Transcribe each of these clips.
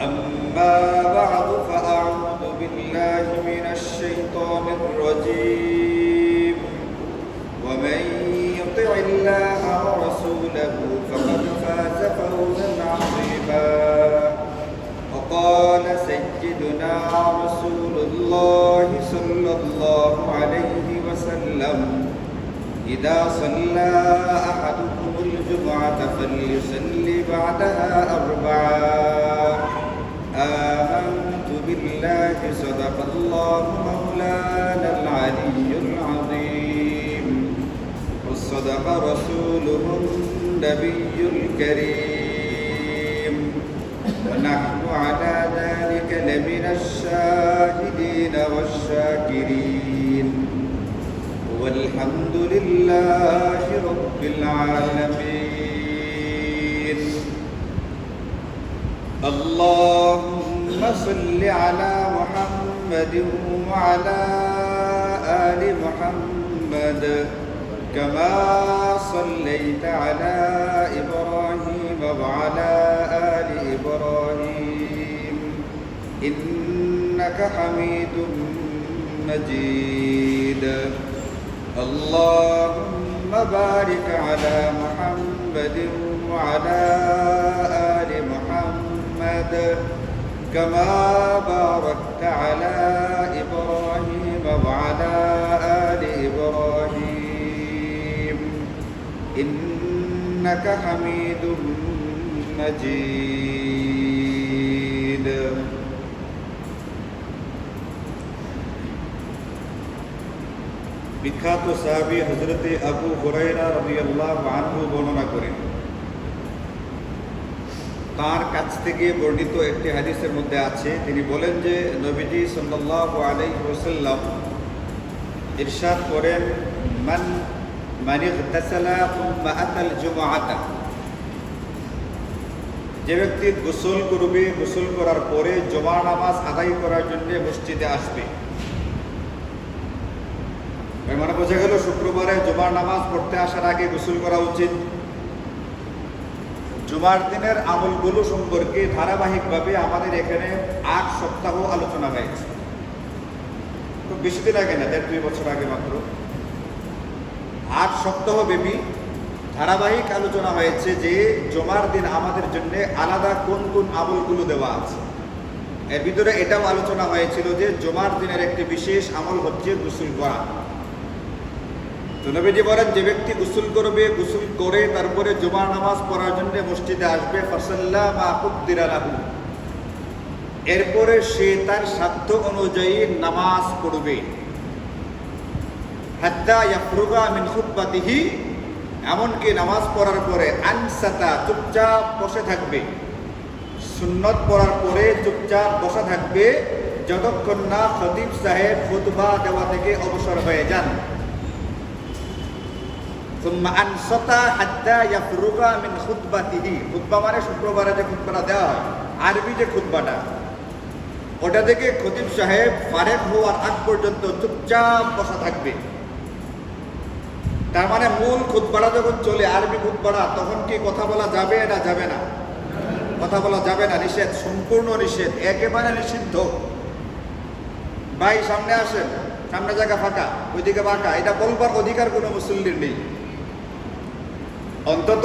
أما بعد فأعوذ بالله من الشيطان الرجيم ومن يطع الله ورسوله فقد فاز فوزا عظيما وقال سيدنا رسول الله صلى الله عليه وسلم إذا صلى أحدكم الجمعة فليصلي بعدها أربعا آمنت بالله صدق الله مولانا العلي العظيم وصدق رسوله النبي الكريم ونحن على ذلك لمن الشاهدين والشاكرين والحمد لله رب العالمين اللهم صل على محمد وعلى آل محمد كما صليت على إبراهيم وعلى آل إبراهيم إنك حميد مجيد اللهم بارك على محمد وعلى آل محمد كما باركت على إبراهيم وعلى آل إبراهيم إنك حميد مجيد বিখ্যাত সাহাবী হযরতে আবু হুরায়রা রাদিয়াল্লাহু আনহু বর্ণনা করেন, তার কাছ থেকে বর্ণিত একটি হাদিসের মধ্যে আছে, তিনি বলেন যে নবীজি সাল্লাল্লাহু আলাইহি ওয়াসাল্লাম ইরশাদ করেন, মান ইগতাসালা সুম্মা আতাল জুমআতা, যে ব্যক্তি গোসল করবে, গোসল করার পরে জুমার নামাজ আদায় করার জন্য মসজিদে আসবে। মানে বোঝা গেল শুক্রবারে জুমার নামাজ পড়তে আসার আগে গোসল করা উচিত। জুমার দিনের আমলগুলো সম্পর্কে ধারাবাহিকভাবে আমাদের এখানে 8 সপ্তাহ আলোচনা হয়েছে। খুব বেশি দিন আগে না, 1.5-2 বছর আগে মাত্র 8 সপ্তাহ ব্যাপী ধারাবাহিক আলোচনা হয়েছে যে জুমার দিন আমাদের জন্য আলাদা কোন কোন আমলগুলো দেওয়া আছে। এর ভিতরে এটাও আলোচনা হয়েছিল যে জুমার দিনের একটি বিশেষ আমল হচ্ছে গোসল করা। তো নবীজি বলেন, যে ব্যক্তি গোসল করবে, গোসল করে তারপরে জুমার নামাজ পড়ার জন্য মসজিদে আসবে, ফাসাল্লা মা কুদ্দিরা লাহু, এরপরে সে তার সাধ্য অনুযায়ী নামাজ পড়বে, হাত্তা ইয়াফরুগা মিন খুতবাতিহি, এমনকি নামাজ পড়ার পরে আনসাতা, চুপচাপ বসে থাকবে। সুন্নত পড়ার পরে চুপচাপ বসা থাকবে যতক্ষণ না খতিব সাহেব খুতবা দেওয়া থেকে অবসর হয়ে যান। সুম্মা আনসাতা হাত্তা ইয়াফরুগা মিন খুতবাতিহি, খুতবা মানে শুক্রবারে যে খুতবাটা দেওয়া হয়, আরবি যে খুতবাটা, ওটা থেকে খতিব সাহেব ফারেক হওয়ার আগ পর্যন্ত চুপচাপ বসা থাকবে। তার মানে মূল খুতবাটা যখন চলে, আরবি খুতবাটা, তখন কি কথা বলা যাবে না যাবে না? কথা বলা যাবে না, নিষেধ, সম্পূর্ণ নিষেধ, একেবারে নিষিদ্ধ। ভাই সামনে আসেন, সামনে জায়গা ফাঁকা, ওইদিকে ফাঁকা, এটা বলবার অধিকার কোনো মুসল্লির নেই। অন্তত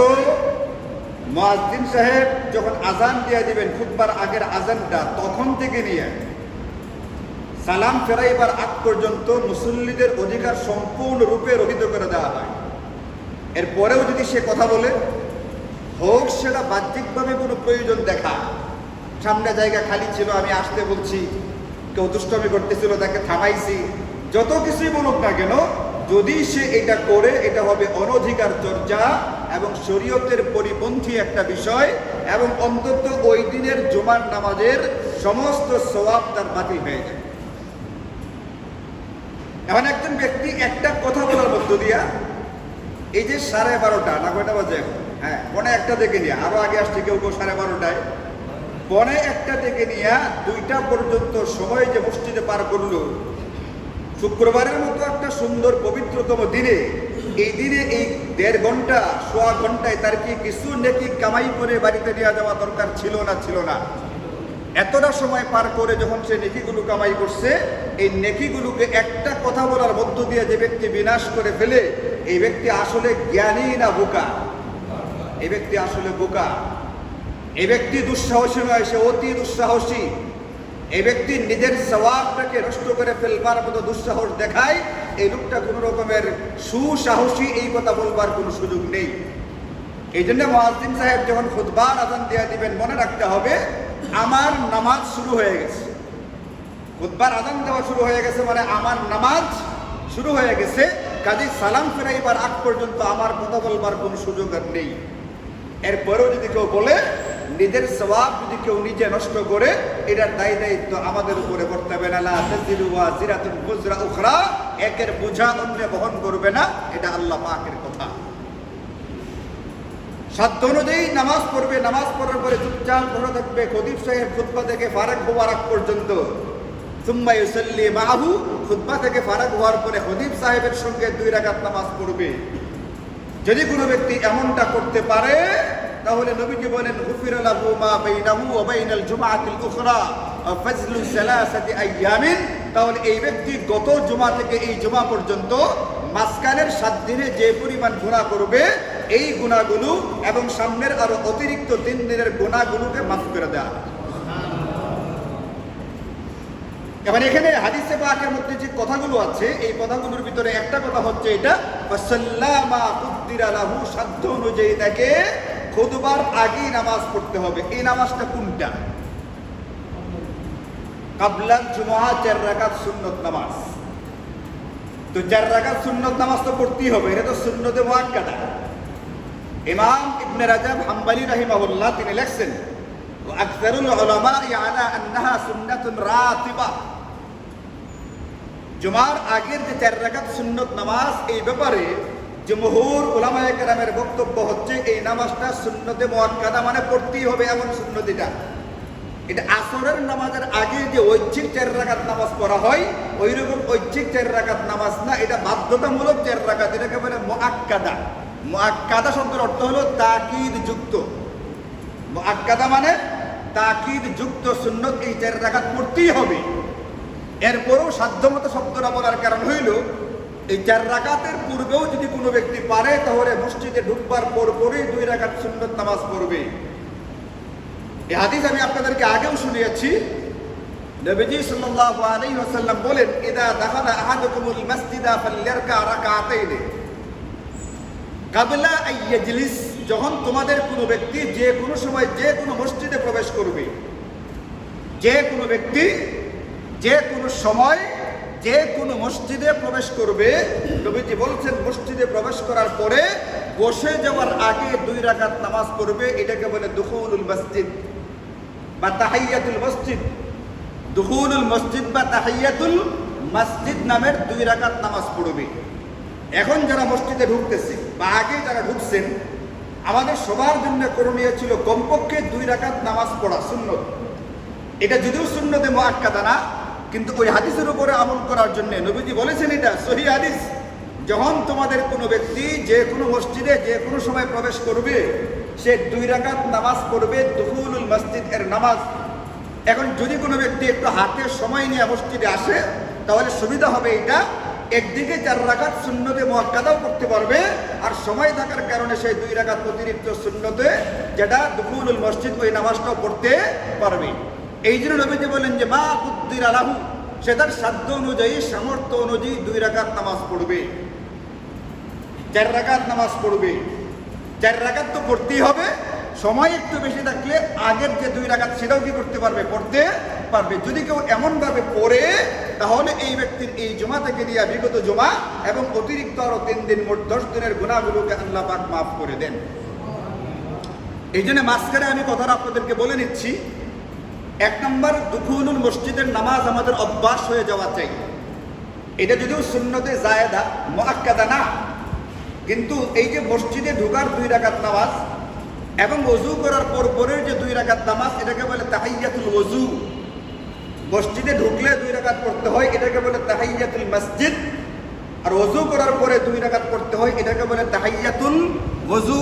মুয়াজ্জিন সাহেব যখন আজান দিয়ে দিবেন, খুতবার আগের আজানটা, তখন থেকে নিয়ে সালাম ফেরাইবার আগ পর্যন্ত মুসল্লিদের অধিকার সম্পূর্ণরূপে রহিত করে দেওয়া হয়। এরপরেও যদি সে কথা বলে, হোক সেটা বাহ্যিকভাবে কোনো প্রয়োজন দেখা, সামনে জায়গা খালি ছিল, আমি আসতে বলছি, কেউ দুষ্টমি করতেছিল, তাকে থামাইছি, যত কিছুই বলুক না কেন, যদি সে এটা করে, এটা হবে অনধিকার চর্চা এবং শরীয়তের পরিপন্থী একটা বিষয়, এবং অন্তত ওই দিনের জুমার নামাজের সমস্ত সওয়াব তার বাতিল হয়ে যায়। এখন একজন ব্যক্তি একটা কথা বলার মধ্য দিয়া, এই যে 12:30 না কয়টা বাজে, হ্যাঁ 1:45 থেকে নিয়ে, আরো আগে আসছে কেউ কেউ 12:30, 1:45 থেকে নিয়ে 2টা পর্যন্ত সময় যে মসজিদে পার করলো, শুক্রবারের মতো একটা সুন্দর পবিত্রতম দিনে, এই দিনে এই 1.5 ঘন্টা সোয়া ঘন্টায় তার কি কিছু নেকি কামাই করে বাড়িতে নিয়ে যাওয়া দরকার ছিল না? ছিল না? এতটা সময় পার করে যখন সে নেকিগুলো কামাই করছে, এই নেকিগুলোকে একটা কথা বলার মধ্য দিয়ে যে ব্যক্তি বিনাশ করে ফেলে, এই ব্যক্তি আসলে জ্ঞানী না বোকা? এই ব্যক্তি আসলে বোকা। এই ব্যক্তি দুঃসাহসী নয়, সে অতি দুঃসাহসী। এই ব্যক্তি নিজের সওয়াবটাকে নষ্ট করে ফেলবার মতো দুঃসাহস দেখায়। এই লোকটা কোনো রকমের সুসাহসী, এই কথা বলবার কোনো সুযোগ নেই। এই জন্য মুয়াজ্জিন সাহেব যখন খুতবার আযান দিয়ে দিবেন, মনে রাখতে হবে আমার নামাজ শুরু হয়ে গেছে। খুতবার আযান দেওয়া শুরু হয়ে গেছে মানে আমার নামাজ শুরু হয়ে গেছে। কাজেই সালাম ফেরাইবার আগ পর্যন্ত আমার কথা বলবার কোনো সুযোগ আর নেই। এরপরেও যদি কেউ বলে, নিজের সওয়াব যদি কেউ নিজে নষ্ট করে, এটার দায়িত্ব আমাদের উপরে বর্তাবে না। লা তাজিরু ওয়াজিরাতুন ওযরা উখরা, একের বোঝা অন্য বহন করবে না, এটা আল্লাহ পাকের কথা। সাধ্য অনুযায়ী নামাজ পড়বে, নামাজ পড়ার পরে চুপচাপ বসে থাকবে খতিব সাহেব খুতবা থেকে ফারাক হওয়ার আগ পর্যন্ত। সুম্মা ইউসাল্লি মাহু, খুতবা থেকে ফারাক হওয়ার পরে খতিব সাহেবের সঙ্গে 2 রাকাত নামাজ পড়বে। যদি কোনো ব্যক্তি এমনটা করতে পারে, তাহলে নবীজি বলেন গুফিরা লাহু মা বাইনাহু ওয়া বাইনাল জুমআতিল উখরা ওয়া ফাজলু সালাসাতি আইয়ামিন। তাহলে এই ব্যক্তি গত জুমা থেকে এই জুমা পর্যন্ত মাঝখানের 7 দিনে যে পরিমাণ গুনাহ করবে, এই গুনাহগুলো এবং সামনের আরো অতিরিক্ত 3 দিনের গুনাহগুলোকে মাফ করে দেয়া। এবার এখানে হাদিসে পাকের মধ্যে যে কথাগুলো আছে, এই কথাগুলোর ভিতরে একটা কথা হচ্ছে এটা, ফাসাল্লামা কুদ্দিরা লাহু, সাধ্য অনুযায়ী তাকে খুতবার আগেই নামাজ পড়তে হবে। এই নামাজটা কোনটা? কাবলাল জুমআ 4 রাকাত সুন্নত নামাজ। তো 4 রাকাত সুন্নত নামাজ তো পড়তেই হবে, এটা তো সুন্নতে মুআক্কাদা। ইমাম ইবনে রাজব হাম্বলি রাহিমাহুল্লাহ তিনি লেখছেন, ওয়া আকসারুল উলামা'i আলা আন্নাহা সুন্নাতুন রাতিবা। জুমার আগের যে 4 রাকাত সুন্নত নামাজ, এই ব্যাপারে জমহুর উলামায়ে কেরামের বক্তব্য হচ্ছে এই নামাজটা সুন্নতে মুআক্কাদা, মানে পড়তেই হবে এমন সুন্নত এটা। এটা আসরের নামাজের আগে যে ঐচ্ছিক 4 রাকাত নামাজ পড়া হয়, ওই রকম ঐচ্ছিক 4 রাকাত নামাজ না, এটা বাধ্যতামূলক 4 রাকাত। এটাকে বলে মুআক্কাদা। মুআক্কাদা শব্দের অর্থ হলো তাকিদ যুক্ত। মুআক্কাদা মানে তাকিদ যুক্ত সুন্নত, এই 4 রাকাত পড়তেই হবে। এরপরেও সাধ্যমতো শব্দটা বলার কারণ হইল, এই 4 রাকাতের পূর্বেও যদি কোনো ব্যক্তি পারে, তাহলে মসজিদে ঢুকবার পরপরই 2 রাকাত সুন্নত নামাজ পড়বে। এই হাদিস আমি আপনাদেরকে আগেও শুনিয়েছি। নবীজি সাল্লাল্লাহু আলাইহি ওয়াসাল্লাম বলেন, ইদা দাখালা আহাদুকুমুল মাসজিদা ফালইরকা রাকাতাইন কাবলা আন ইয়াজলিস। যখন তোমাদের কোনো ব্যক্তি যে কোনো সময় যে কোনো মসজিদে প্রবেশ করবে, যে কোনো ব্যক্তি যে কোনো সময় যে কোনো মসজিদে প্রবেশ করবে, নবীজি বলছেন মসজিদে প্রবেশ করার পরে বসে যাওয়ার আগে 2 রাকাত নামাজ পড়বে। এটাকে বলে দুখুলুল মসজিদ বা তাহিয়াতুল মসজিদ। দুখুলুল মসজিদ বা তাহিয়াতুল মসজিদ নামের 2 রাকাত নামাজ পড়বে। এখন যারা মসজিদে ঢুকতেছে বা আগে যারা ঢুকছেন, আমাদের সবার জন্য করণীয় ছিল কমপক্ষে 2 রাকাত নামাজ পড়া সুন্নত। এটা যদিও সুন্নতে মুআক্কাদা না, কিন্তু ওই হাদিসের উপরে আমল করার জন্য নবীজি বলেছেন, এটা সহিহ হাদিস, যখন তোমাদের কোনো ব্যক্তি যে কোনো মসজিদে যে কোনো সময় প্রবেশ করবে, সে 2 রাকাত নামাজ পড়বে, দুখুলুল মসজিদ এর নামাজ। এখন যদি কোনো ব্যক্তি একটু হাতে সময় নিয়ে মসজিদে আসে, তাহলে সুবিধা হবে এটা, একদিকে 4 রাকাত সুন্নতে মুআক্কাদাও করতে পারবে, আর সময় থাকার কারণে সেই 2 রাকাত অতিরিক্ত সুন্নতে যেটা দুখুলুল মসজিদ, ওই নামাজটাও পড়তে পারবে। এই জন্য নবীজি বলেন যে মা কুদ্দিরা লাহু, সে তার সাধ্য অনুযায়ী সামর্থ্য অনুযায়ী 2 রাকাত নামাজ পড়বে, 4 রাকাত নামাজ পড়বে। 4 রাকাত তো পড়তেই হবে। সময় একটু বেশি থাকলে আগের যে 2 রাকাত সেটাও কি করতে পারবে? পড়তে পারবে। যদি কেউ এমনভাবে পড়ে, তাহলে এই ব্যক্তির এই জমা থেকে নিয়ে বিগত জমা এবং অতিরিক্ত আরো 3 দিন, মোট 10 দিনের গুনাহগুলোকে আল্লাহ পাক মাফ করে দেন। এই জন্য মাঝখানে আমি কথাটা আপনাদেরকে বলে নিচ্ছি। 1 নম্বর, দুখুলুল মসজিদের নামাজ আমাদের অভ্যাস হয়ে যাওয়া চাই। এটা যদিও সুন্নতে জায়েদা মুআক্কাদা না, কিন্তু এই যে মসজিদে ঢোকার 2 রাকাত নামাজ এবং ওযু করার পরের যে 2 রাকাত নামাজ, এটাকে বলে তাহিয়াতুল ওযু। মসজিদে ঢুকলে 2 রাকাত পড়তে হয়, এটাকে বলে তাহিয়াতুল মসজিদ। আর ওযু করার পরে 2 রাকাত পড়তে হয়, এটাকে বলে তাহিয়াতুল ওযু।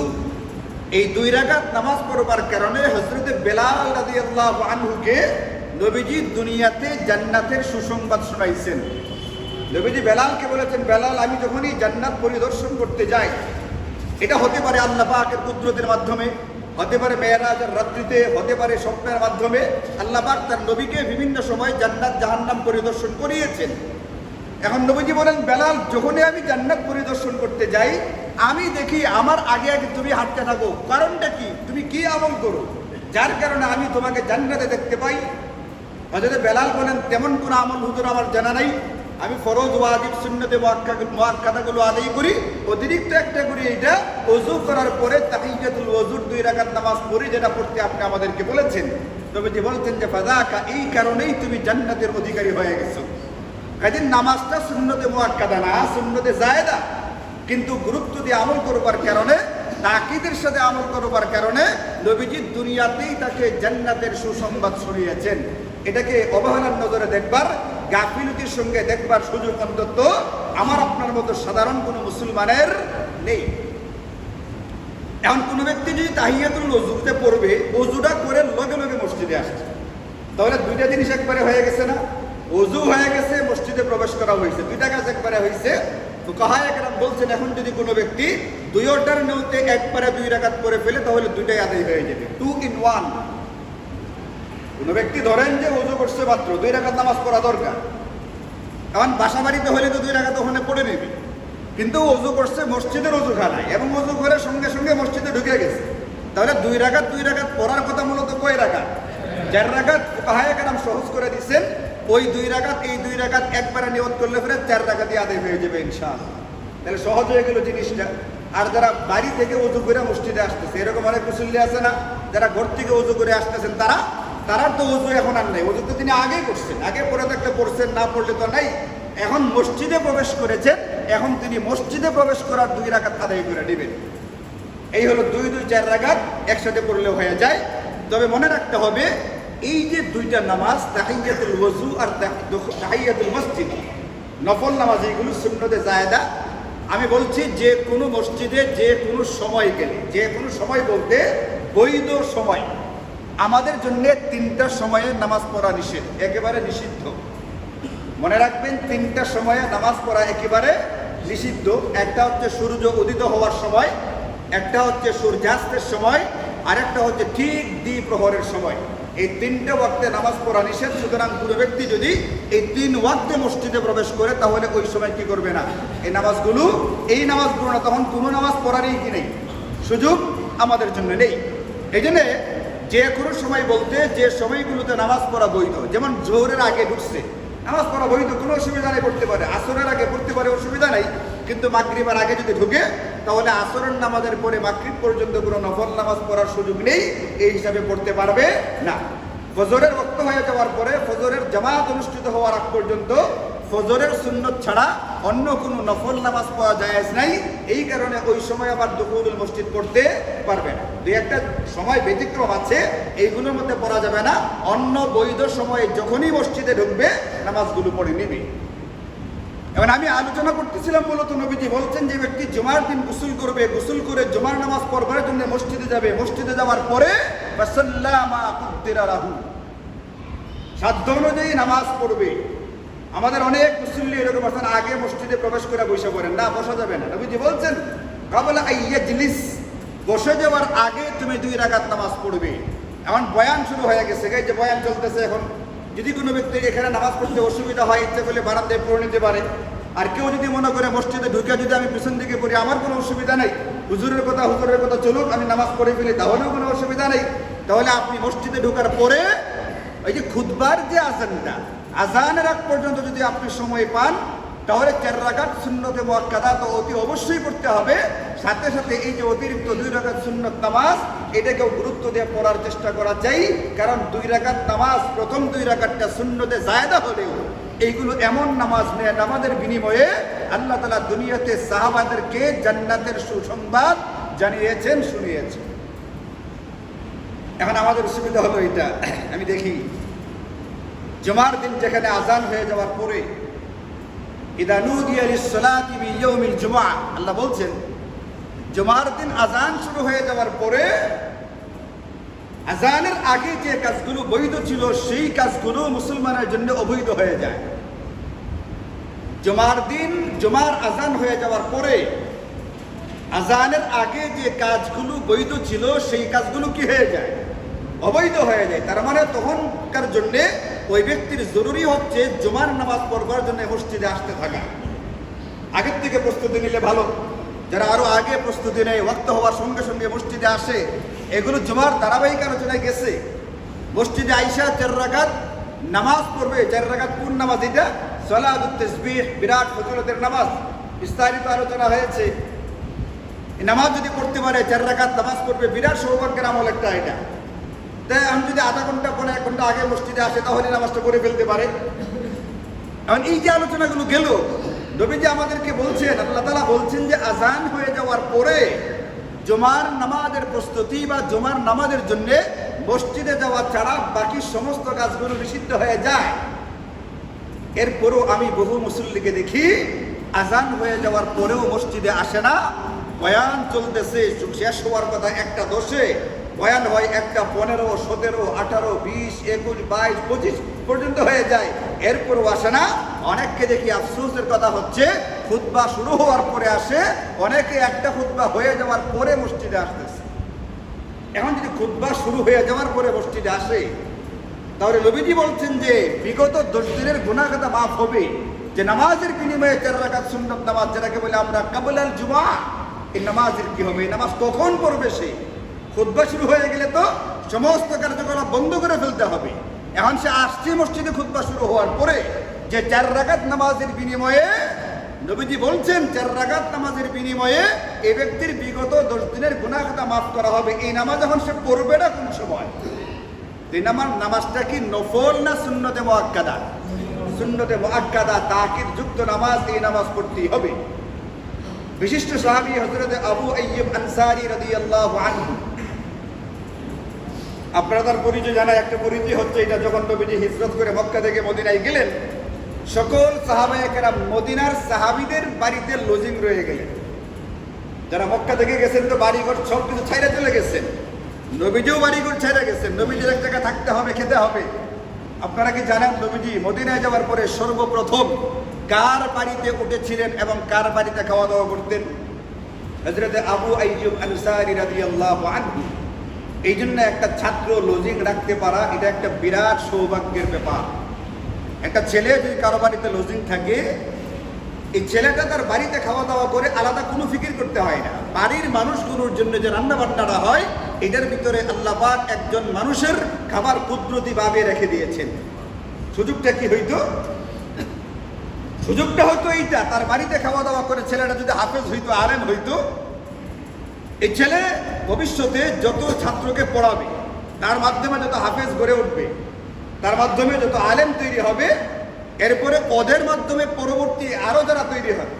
এই 2 রাকাত নামাজ পড়বার কারণে হযরত বেলাল রাদিয়াল্লাহু আনহুকে নবীজি দুনিয়াতে জান্নাতের সুসংবাদ শোনাইছেন। নবীজি বেলালকে বলেছেন, বেলাল আমি যখনই জান্নাত পরিদর্শন করতে যাই, এটা হতে পারে আল্লাহ পাকের কুদরতের মাধ্যমে, হতে পারে মেরাজের রাত্রিতে, হতে পারে স্বপ্নের মাধ্যমে, আল্লাহ পাক তার নবীকে বিভিন্ন সময় জান্নাত জাহান্নাম পরিদর্শন করিয়েছেন। এখন নবীজি বলেন, বেলাল যখনই আমি জান্নাত পরিদর্শন করতে যাই, আমি দেখি আমার আগে আগে তুমি হাঁটতে থাকো, কারণটা কি, তুমি কি আমল করো যার কারণে আমি তোমাকে জান্নাতে দেখতে পাই? হযরত বেলাল বলেন, তেমন কোনো আমল হুজুর আমার জানা নাই, আমি ফরজ ওয়াজিব সুন্নতে মুআক্কাদাগুলো আদায় করি, অতিরিক্ত একটা করি, এটা ওযু করার পরে তাহিয়াতুল ওযুর 2 রাকাত নামাজ পড়ি, যেটা পড়তে আপনি আমাদেরকে বলেছেন। নবীজি বলতেন যে ফাযাকা, এই কারণেই তুমি জান্নাতের অধিকারী হয়ে গেছো। কাজে নামাজটা সুন্নতে মুআক্কাদা না, সুন্নতে জায়েদা, কিন্তু গুরুত্ব দিয়ে আমল করবার কারণে, তাকিদের সাথে আমল করবার কারণে নবীজি দুনিয়াতেই তাকে জান্নাতের সুসংবাদ ছড়িয়েছেন। এটাকে অবহেলার নজরে দেখবার, গাফিলতির সঙ্গে দেখবার সুযোগ অন্তত আমার আপনার মতো সাধারণ কোনো মুসলমানের নেই। এখন কোনো ব্যক্তি যদি তাহিয়াতুল ওযুতে পড়বে, ওযুটা করে লগে লগে মসজিদে আসছে, তাহলে 2টা জিনিস একবারে হয়ে গেছে না? ওযু হয়ে গেছে, মসজিদে প্রবেশ করা হয়েছে, 2টা কাজ একবারে হয়েছে। ফুকাহায়ে কেরাম বলছেন, এখন যদি কোনো ব্যক্তি 2টার নিয়তে একবারে 2 রাকাত পড়ে ফেলে, তাহলে 2টাই আদায় হয়ে যাবে, 2 in 1। কোনো ব্যক্তি ধরেন যে ওযু করছে মাত্র, 2 রাকাত নামাজ পড়া দরকার, এখন বাসা বাড়িতে হলে তো 2 রাকাত ওখানে পড়ে নেবে, কিন্তু ওযু করছে মসজিদের ওযুখানায় এবং ওযু করে সঙ্গে সঙ্গে মসজিদে ঢুকে গেছে, তাহলে 2 রাকাত পড়ার কথা মূলত কয় রাকাত? 4 রাকাত। ফুকাহায়ে কেরাম সহজ করে দিচ্ছেন, ওই 2 রাকাত, এই 2 রাকাত একবারে নিয়ত করলে ফেরে 4 রাকাতই আদায় হয়ে যাবে ইনশাআল্লাহ। তাহলে সহজ হয়ে গেল জিনিসটা। আর যারা বাড়ি থেকে ওযু করে মসজিদে আসতেছে, এরকম অনেক মুসল্লি আছে না, যারা ঘর থেকে ওযু করে আসতেছেন, তারা তো ওযু এখন আর নেই, ওযু তো তিনি আগেই করছেন, আগে পড়ে থাকলে পড়ছেন, না পড়লে তো নাই। এখন মসজিদে প্রবেশ করেছেন, এখন তিনি মসজিদে প্রবেশ করার 2 রাকাত আদায় করে নেবেন। এই হলো 2 2 4 রাকাত একসাথে পড়লেও হয়ে যায়। তবে মনে রাখতে হবে, এই যে 2টা নামাজ, তাহিয়াতুল ওযু আর তাহিয়াতুল মসজিদ, নফল নামাজ, এইগুলো সুন্নতে জায়েদা। আমি বলছি যে কোনো মসজিদে যে কোনো সময় গেলে, যে কোনো সময় বলতে বৈধ সময়, আমাদের জন্য 3টা সময়ে নামাজ পড়া নিষেধ, একেবারে নিষিদ্ধ। মনে রাখবেন, 3টা সময়ে নামাজ পড়া একেবারে নিষিদ্ধ। একটা হচ্ছে সূর্য উদিত হওয়ার সময়, একটা হচ্ছে সূর্যাস্তের সময়, আর একটা হচ্ছে ঠিক দ্বিপ্রহরের সময়। এই 3টে ওয়াক্তে নামাজ পড়া নিষেধ। সুতরাং কোনো ব্যক্তি যদি এই 3 ওয়াক্তে মসজিদে প্রবেশ করে, তাহলে ওই সময় কি করবে না, এই নামাজগুলো না, তখন কোনো নামাজ পড়ারই কি নেই, সুযোগ আমাদের জন্য নেই। এই জন্যে যে কোনো সময় বলতে, যে সময়গুলোতে নামাজ পড়া বৈধ, যেমন জোহরের আগে ঢুকছে, নামাজ পড়া বৈধ, কোনো অসুবিধা নেই, পড়তে পারে। আসরের আগে পড়তে পারে, অসুবিধা নাই। কিন্তু মাগরিবের আগে যদি ঢুকে, তাহলে আসরের নামাজের পরে মাগরিব পর্যন্ত কোনো নফল নামাজ পড়ার সুযোগ নেই, এই হিসাবে পড়তে পারবে না। ফজরের ওয়াক্ত হয়ে যাওয়ার পরে, ফজরের জামাত অনুষ্ঠিত হওয়ার আগ পর্যন্ত ফজরের সুন্নত ছাড়া অন্য কোনো নফল নামাজ পড়া জায়েজ নাই। এই কারণে ওই সময় আবার দুখুলুল মসজিদ পড়তে পারবে না। 2-1টা সময় ব্যতিক্রম আছে, এইগুলোর মধ্যে পড়া যাবে না। অন্য বৈধ সময়ে যখনই মসজিদে ঢুকবে, নামাজগুলো পড়ে নিবে। এখন আমি আলোচনা করতেছিলাম, মূলত নবীজি বলছেন যে ব্যক্তি জুমার দিন গোসল করবে, গোসল করে জুমার নামাজ পড়বার জন্য মসজিদে যাবে, মসজিদে যাওয়ার পরে সাধ্য অনুযায়ী নামাজ পড়বে। আমাদের অনেক মুসল্লি এরকম আছেন, আগে মসজিদে প্রবেশ করে বসে পড়েন, না, বসা যাবে না। নবীজি বলছেন কাবলা আইয়াজলিস, বসে যাওয়ার আগে তুমি 2 রাকাত নামাজ পড়বে। এখন বয়ান শুরু হয়ে গেছে, এই যে বয়ান চলতেছে এখন, যদি কোনো ব্যক্তি এখানে নামাজ পড়তে অসুবিধা হয়, ইচ্ছে করলে বারান্দায় পড়ে নিতে পারে। আর কেউ যদি মনে করে মসজিদে ঢুকে যদি আমি পিছন দিকে পড়ি, আমার কোনো অসুবিধা নেই, হুজুরের কথা চলুক, আমি নামাজ পড়ে ফেলি, তাহলেও কোনো অসুবিধা নেই। তাহলে আপনি মসজিদে ঢোকার পরে ওই যে খুতবার যে আজানটা, আজানের আগ পর্যন্ত যদি আপনি সময় পান, তাহলে 4 রাকাত সুন্নতে মুআক্কাদা তো অতি অবশ্যই পড়তে হবে। সাথে সাথে এই যে অতিরিক্ত 2 রাকাত সুন্নত নামাজ, এটাকেও গুরুত্ব দিয়ে পড়ার চেষ্টা করা চাই। কারণ 2 রাকাত নামাজ, প্রথম 2 রাকাতটা সুন্নতে জায়েদা হলেও এইগুলো এমন নামাজ নেয়, নামাজের বিনিময়ে আল্লাহ তাআলা দুনিয়াতে সাহাবাদেরকে জান্নাতের সুসংবাদ জানিয়েছেন, শুনিয়েছেন। এখন আমাদের অসুবিধা হলো এটা, আমি দেখি জুমার দিন যেখানে আজান হয়ে যাওয়ার পরে ইদা নুদিয়া লিস-সালাতি মিন ইয়াউমিল জুমআহ, আল্লাহ বলছেন জুমার দিন আজান শুরু হয়ে যাওয়ার পরে আজানের আগে যে কাজগুলো বৈধ ছিল সেই কাজগুলো মুসলমানের জন্য অবৈধ হয়ে যায়। জুমার দিন জুমার আজান হয়ে যাওয়ার পরে আজানের আগে যে কাজগুলো বৈধ ছিল সেই কাজগুলো কি হয়ে যায়? অবৈধ হয়ে যায়। তার মানে তখনকার জন্যে ওই ব্যক্তির জরুরি হচ্ছে জুমার নামাজ পড়বার জন্য মসজিদে আসতে থাকা। আগের থেকে প্রস্তুতি নিলে ভালো। যারা আরো আগে প্রস্তুতি নেয়, ওয়াক্ত হওয়ার সঙ্গে সঙ্গে মসজিদে আসে, এগুলো জুমার ধারাবাহিক আলোচনায় গেছে। মসজিদে আইসা 4 রাকাত নামাজ পড়বে। 4 রাকাত কোন নামাজ? এটা সালাতুত তাসবিহ, বিরাট ফজিলতের নামাজ, বিস্তারিত আলোচনা হয়েছে। এই নামাজ যদি পড়তে পারে, 4 রাকাত নামাজ পড়বে, বিরাট সৌভাগ্যের আমল একটা এটা। তাই আমি যদি আধা ঘন্টা পরে 1 ঘন্টা আগে মসজিদে আসে তাহলে নামাজটা পড়ে ফেলতে পারে। এখন এই যে আলোচনাগুলো গেল, নবীজি আমাদেরকে বলছেন, আল্লাহ তাআলা বলছেন যে আজান হয়ে যাওয়ার পরে জুমার নামাজের প্রস্তুতি বা জুমার নামাজের জন্য মসজিদে যাওয়া ছাড়া বাকি সমস্ত কাজগুলো নিষিদ্ধ হয়ে যায়। এরপরও আমি বহু মুসল্লিকে দেখি আজান হয়ে যাওয়ার পরেও মসজিদে আসে না। বয়ান চলতেছে, শেষ হওয়ার কথা 1টা 10-এ, বয়ান হয় 1টা 15, 17, 18, 20, 21, 22, 25 পর্যন্ত হয়ে যায়। এরপরও আসে না। অনেককে দেখি আফসোসের কথা হচ্ছে খুতবা শুরু হওয়ার পরে আসে, অনেকে একটা খুতবা হয়ে যাওয়ার পরে মসজিদে আসতেছে। এখন যদি খুতবা শুরু হয়ে যাওয়ার পরে মসজিদে আসে, তাহলে নবীজি বলছেন যে বিগত 10 দিনের গুনাহ খাতা মাফ হবে। যে নামাজের বিনিময়ে 4 রাকাত সুন্নাত নামাজ, যেটাকে বলে আমরা কাবলাল জুমা, এই নামাজের কি হবে? এই নামাজ কখন পড়বে সে? খুতবা শুরু হয়ে গেলে তো সমস্ত কার্যকলাপ বন্ধ করে ফেলতে হবে। এখন সে আসছে মসজিদে খুতবা শুরু হওয়ার পরে, যে 4 রাকাত নামাজের বিনিময়ে নবীজি বলছেন 4 রাকাত নামাজের বিনিময়ে এই ব্যক্তির বিগত 10 দিনের গুনাহ খাতা মাফ করা হবে। এই নামাজ এখন সে পড়বে না কোন সময়? এই নামাজটা কি নফল না সুন্নতে মুআক্কাদা? সুন্নতে মুআক্কাদা, তাকিদ যুক্ত নামাজ। এই নামাজ পড়তেই হবে। বিশিষ্ট সাহাবী হযরত আবু আইয়ুব আনসারী রাদিয়াল্লাহু আনহু, আপনারা তার পরিচয় জানা। একটা পরিচয় হচ্ছে এটা, যখন নবীজি হিজরত করে মক্কা থেকে মদিনায় গেলেন, সকল সাহাবায়ে কেরাম মদিনার সাহাবীদের বাড়িতে লজিং রয়ে গেলেন। যারা মক্কা থেকে গেছেন তো বাড়িঘর সব কিছু ছাইড়া চলে গেছেন, নবীজিও বাড়িঘর ছাইড়া গেছেন। নবীজির এক জায়গায় থাকতে হবে, খেতে হবে। আপনারা কি জানেন নবীজি মদিনায় যাওয়ার পরে সর্বপ্রথম কার বাড়িতে উঠেছিলেন এবং কার বাড়িতে খাওয়া দাওয়া করতেন? হযরত আবু আইয়ুব আনসারী রাদিয়াল্লাহু আনহু। এই জন্য একটা ছাত্র লজিং রাখতে পারা এটা একটা বিরাট সৌভাগ্যের ব্যাপার। একটা ছেলে যদি কারো বাড়িতে লজিং থাকে, এই ছেলেটা তার বাড়িতে খাওয়া দাওয়া করে, আলাদা কোনো ফিকির করতে হয় না। বাড়ির মানুষগুলোর জন্য যে রান্না বান্নাটা হয়, এটার ভিতরে আল্লাহ পাক একজন মানুষের খাবার কুদরতিভাবে রেখে দিয়েছেন। সুযোগটা কি হইতো? সুযোগটা হয়তো এইটা, তার বাড়িতে খাওয়া দাওয়া করে ছেলেটা যদি হাফেজ হইতো, আলেম হইতো, এই ছেলে ভবিষ্যতে যত ছাত্রকে পড়াবে, তার মাধ্যমে যত হাফেজ গড়ে উঠবে, তার মাধ্যমে যত আলেম তৈরি হবে, এরপরে ওদের মাধ্যমে পরবর্তী আরো যারা তৈরি হবে,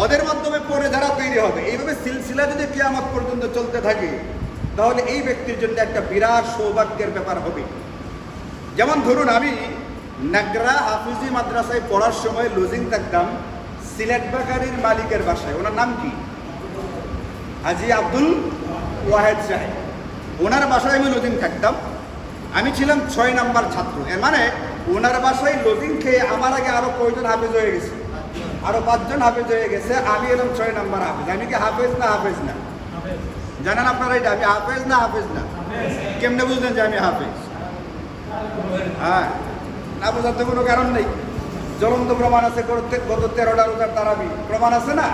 ওদের মাধ্যমে পরে যারা তৈরি হবে, এইভাবে সিলসিলা যদি কিয়ামত পর্যন্ত চলতে থাকে, তাহলে এই ব্যক্তির জন্য একটা বিরাট সৌভাগ্যের ব্যাপার হবে। যেমন ধরুন, আমি নাগরা হাফিজি মাদ্রাসায় পড়ার সময় লজিং থাকতাম সিলেট বাগানের মালিকের বাসায়। ওনার নাম কি? হাজি আব্দুল ওয়াহেদ সাহেব। ওনার বাসায় আমি লজিং থাকতাম। আমি ছিলাম 6 নাম্বার ছাত্র। এর মানে ওনার বাসায় লজিং খেয়ে আমার আগে আরো কয়জন হাফেজ হয়ে গেছে, আরো 5 জন হাফেজ হয়ে গেছে। আমি এলাম 6 নাম্বার হাফেজ। আমি কি হাফেজ না হাফেজ না? জানেন আপনারা এটা? আমি হাফেজ না হাফেজ না? কেমনে বুঝলেন যে আমি হাফেজ? হ্যাঁ, না বোঝার তো কোনো কারণ নেই। জ্বলন্ত প্রমাণ আছে, গত 13টা রোজার তারাবি প্রমাণ আছে না?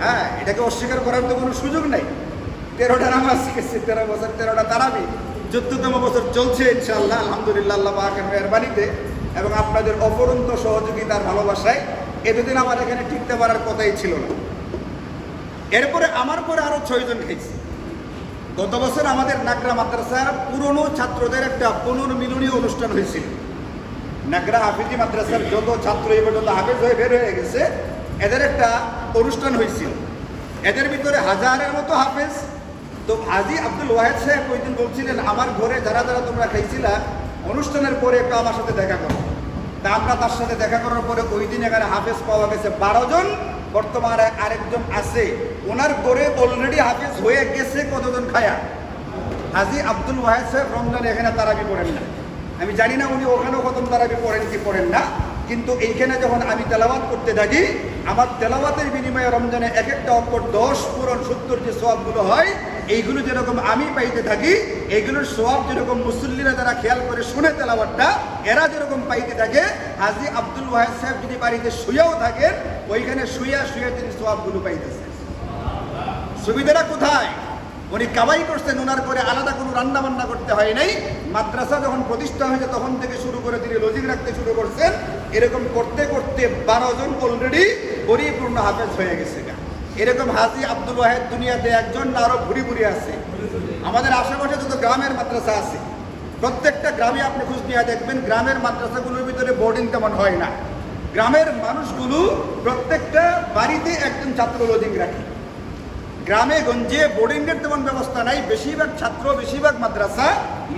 হ্যাঁ, এটাকে অস্বীকার করার তো কোনো সুযোগ নেই। 13টা নামাজ শিখেছি, 13 বছর 13টা তারাবি, 14তম বছর চলছে ইনশাআল্লাহ, আলহামদুলিল্লাহ, আল্লাহ পাকের মেহেরবানিতে এবং আপনাদের অপরন্ত সহযোগিতার ভালোবাসায়। এতদিন আমার এখানে টিকতে পারার কথাই ছিল না। এরপরে আমার পরে আরো 6 জন খাইছে। গত বছর আমাদের নাগরা মাদ্রাসার পুরনো ছাত্রদের একটা পুনর্মিলনী অনুষ্ঠান হয়েছিল। নাগরা হাফিজি মাদ্রাসার যত ছাত্র এই পর্যন্ত হাফেজ হয়ে বের হয়ে গেছে, এদের একটা অনুষ্ঠান হয়েছিল। এদের ভিতরে 1000-এর মতো হাফেজ। তো হাজি আব্দুল ওয়াহেদ সাহেব ওই দিন বলছিলেন, আমার ঘরে যারা যারা তোমরা খাইছিলা, অনুষ্ঠানের পরে একটু আমার সাথে দেখা করো। তা আমরা তার সাথে দেখা করার পরে ওই দিন এখানে হাফেজ পাওয়া গেছে 12 জন, বর্তমানে আরেকজন আছে, ওনার গড়ে অলরেডি হাফেজ হয়ে গেছে কতজন খায়া। হাজী আব্দুল ওয়াহেদ সাহেব রমজানে এখানে তারাবি পড়েন না, আমি জানি না উনি ওখানেও খতম তারাবি পড়েন কি পড়েন না, কিন্তু এইখানে যখন আমি তেলাওয়াত করতে থাকি, আমার তেলাওয়াতের বিনিময়ে রমজানে এক একটা অক্ষর 10 পূরণ 70 যে সওয়াবগুলো হয়, এইগুলো যেরকম আমি পাইতে থাকি, এইগুলোর সওয়াব যেরকম মুসল্লিরা যারা খেয়াল করে শুনে তেলাওয়াতটা, এরা যেরকম পাইতে থাকে, হাজী আব্দুল ওয়াহেদ সাহেব যদি বাড়িতে শুয়েও থাকেন, ওইখানে শুয়ে শুয়ে তিনি সওয়াবগুলো পাইতেছেন। সুবিধাটা কোথায়? উনি কামাই করছেন, ওনার করে আলাদা কোনো রান্না বান্না করতে হয় নাই। মাদ্রাসা যখন প্রতিষ্ঠা হয়েছে তখন থেকে শুরু করে তিনি লজিক রাখতে শুরু করছেন। এরকম করতে করতে 12 জন অলরেডি পরিপূর্ণ হাফেজ হয়ে গেছে। এরকম হাজী আব্দুল ওয়াহেদ দুনিয়াতে একজন না আরো ভুরি ভুরি আছে। আমাদের আশেপাশে যত গ্রামের মাদ্রাসা আছে, প্রত্যেকটা গ্রামে আপনি খোঁজ নিয়ে দেখবেন, গ্রামের মাদ্রাসাগুলোর ভিতরে বোর্ডিং তেমন হয় না। গ্রামের মানুষগুলো প্রত্যেকটা বাড়িতে একজন ছাত্র লজিং রাখে। গ্রামে গঞ্জে বোর্ডিংয়ের তেমন ব্যবস্থা নাই, বেশিরভাগ ছাত্র বেশিরভাগ মাদ্রাসা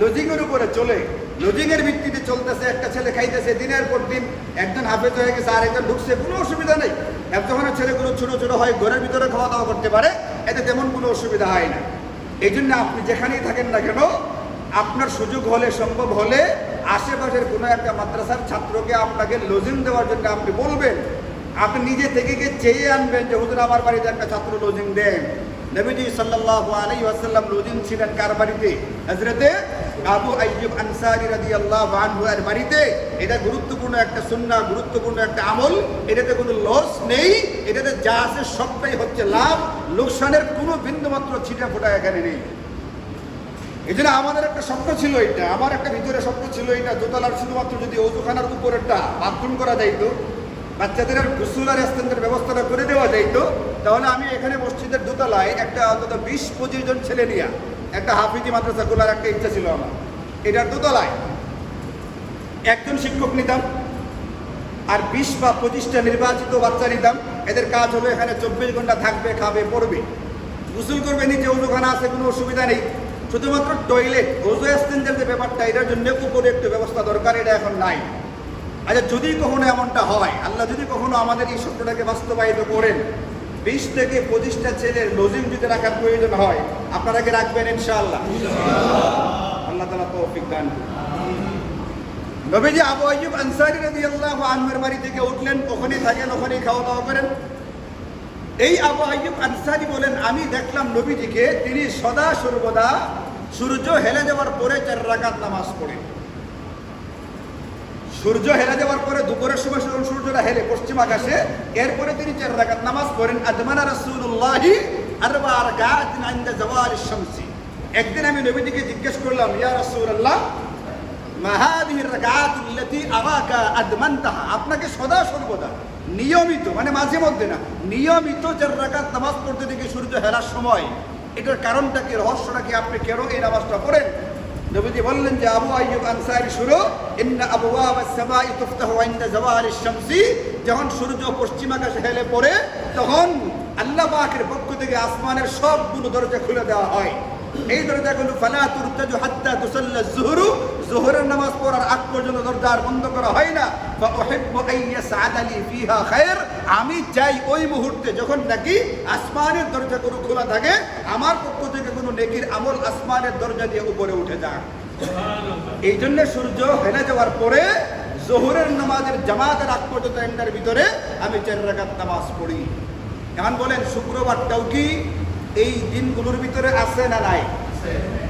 লজিংয়ের উপরে চলে, লজিংয়ের ভিত্তিতে চলতেছে। একটা ছেলে খাইতেছে দিনের পর দিন, একজন হাফেজ হয়ে গেছে, আরেকজন ঢুকছে, কোনো অসুবিধা নেই। যখন ছেলেগুলো ছোট ছোট হয়, ঘরের ভিতরে খাওয়া দাওয়া করতে পারে, এতে তেমন কোনো অসুবিধা হয় না। এই জন্য আপনি যেখানেই থাকেন না কেন, আপনার সুযোগ হলে সম্ভব হলে আশেপাশের কোনো একটা মাদ্রাসার ছাত্রকে আপনাকে লজিং দেওয়ার জন্য আপনি বলবেন। আপনি নিজে থেকে গিয়ে চেয়ে আনবেন যে হুজুর আমার বাড়িতে একটা ছাত্র লজিং দেন। নবীজি সাল্লাল্লাহু আলাইহি ওয়াসাল্লাম লজিং ছিলেন কার বাড়িতে? হযরতে আবু আইয়ুব আনসারী রাদিয়াল্লাহু আনহু এর বাড়িতে। এটা গুরুত্বপূর্ণ একটা সুন্নাহ, গুরুত্বপূর্ণ একটা আমল। এটাতে কোনো লস নেই, এটাতে যা আছে সবটাই হচ্ছে লাভ, লোকসানের কোনো বিন্দুমাত্র ছিটা ফোটা এখানে নেই। এই জন্য আমাদের একটা স্বপ্ন ছিল, এটা আমার একটা ভিতরে স্বপ্ন ছিল, এটা দোতলার শুধুমাত্র যদি অজুখানার উপরেরটা বাথরুম করা যাইতো, বাচ্চাদের গোসল আর ইস্তেঞ্জার ব্যবস্থাটা করে দেওয়া যাইতো, তাহলে আমি এখানে মসজিদের দোতলায় একটা অন্তত 20-25 জন ছেলে নিয়ে একটা হাফিজি মাদ্রাসা খোলার একটা ইচ্ছা ছিল আমার। এটার দোতলায় একজন শিক্ষক নিতাম আর 20 বা 25টা নির্বাচিত বাচ্চা নিতাম। এদের কাজ হলো এখানে 24 ঘন্টা থাকবে, খাবে, পড়বে, গোসল করবে, নিচে অজুখানা আছে, কোনো অসুবিধা নেই। শুধুমাত্র টয়লেট, ওযু ইস্তেঞ্জার যে ব্যাপারটা, এটার জন্য উপরে একটু ব্যবস্থা দরকার, এটা এখন নাই। আচ্ছা, যদি কখনো এমনটা হয়, আল্লাহ যদি কখনো আমাদের এই স্বপ্নটাকে বাস্তবায়িত করেন, 20 থেকে 25টা ছেলের লজিং যদি রাখার প্রয়োজন হয়, আপনারা কি রাখবেন ইনশাআল্লাহ? আল্লাহ তাআলা তৌফিক দান করুন। নবীজি আবু আইয়ুব আনসারী রাদিয়াল্লাহু আনহুর বাড়ি থেকে উঠলেন, ওখানেই থাকেন, ওখানেই খাওয়া দাওয়া করেন। এই আবু আইয়ুব আনসারী বলেন, আমি দেখলাম নবীজিকে, তিনি সদা সর্বদা সূর্য হেলে যাওয়ার পরে 4 রাকাত নামাজ পড়েন। সূর্য হেলে যাওয়ার পরে দুপুরের সময় যখন সূর্যটা হেলে পশ্চিম আকাশে, এরপরে তিনি 4 রাকাত নামাজ পড়েন। আদমানা রাসূলুল্লাহি 4 রাকাতিন ইনদা যাওয়ালিশ শামসি। একদিন আমি নবীজিকে জিজ্ঞেস করলাম, ইয়া রাসূলুল্লাহ, মা হাদিহির রাকাতুল্লাতী আরাকা আদমানতাহা, আপনাকে সদা সর্বদা নিয়মিত, মানে মাঝে মধ্যে না, নিয়মিত 4 রাকাত নামাজ পড়তে দেখি সূর্য হেলার সময়, এটার কারণটা কি, রহস্যটা কি, আপনি কেন এই নামাজটা পড়েন? নবীজি বললেন যে, আবু আইয়ুব আনসারী শুনো, ইন্না আবওয়াবাস সামাই তুফতাহু ইনদা যাওয়ালিশ শামসি, যখন সূর্য পশ্চিম আকাশে হেলে পড়ে, তখন আল্লাহ পাকের পক্ষ থেকে আসমানের সবগুলো দরজা খুলে দেওয়া হয়। এই দরজাগুলো ফালা তুরতাজু হাত্তা তুসাল্লা যুহরু, যোহরের নামাজ পড়ার আগ পর্যন্ত দরজা আর বন্ধ করা হয় না। ফা উহিব্বু আন ইয়াসআদা লি ফিহা খায়র, আমি চাই ওই মুহূর্তে যখন নাকি আসমানের দরজাগুলো খোলা থাকে, আমার পক্ষ থেকে কোনো নেকির আমল আসমানের দরজা দিয়ে উপরে উঠে যায়। এই জন্য সূর্য হেলে যাওয়ার পরে যোহরের নামাজের জামাতের আগ পর্যন্ত এর ভিতরে আমি 4 রাকাত নামাজ পড়ি। এখন বলেন, শুক্রবারটাও কি এই দিনগুলোর ভিতরে আছে না নাই?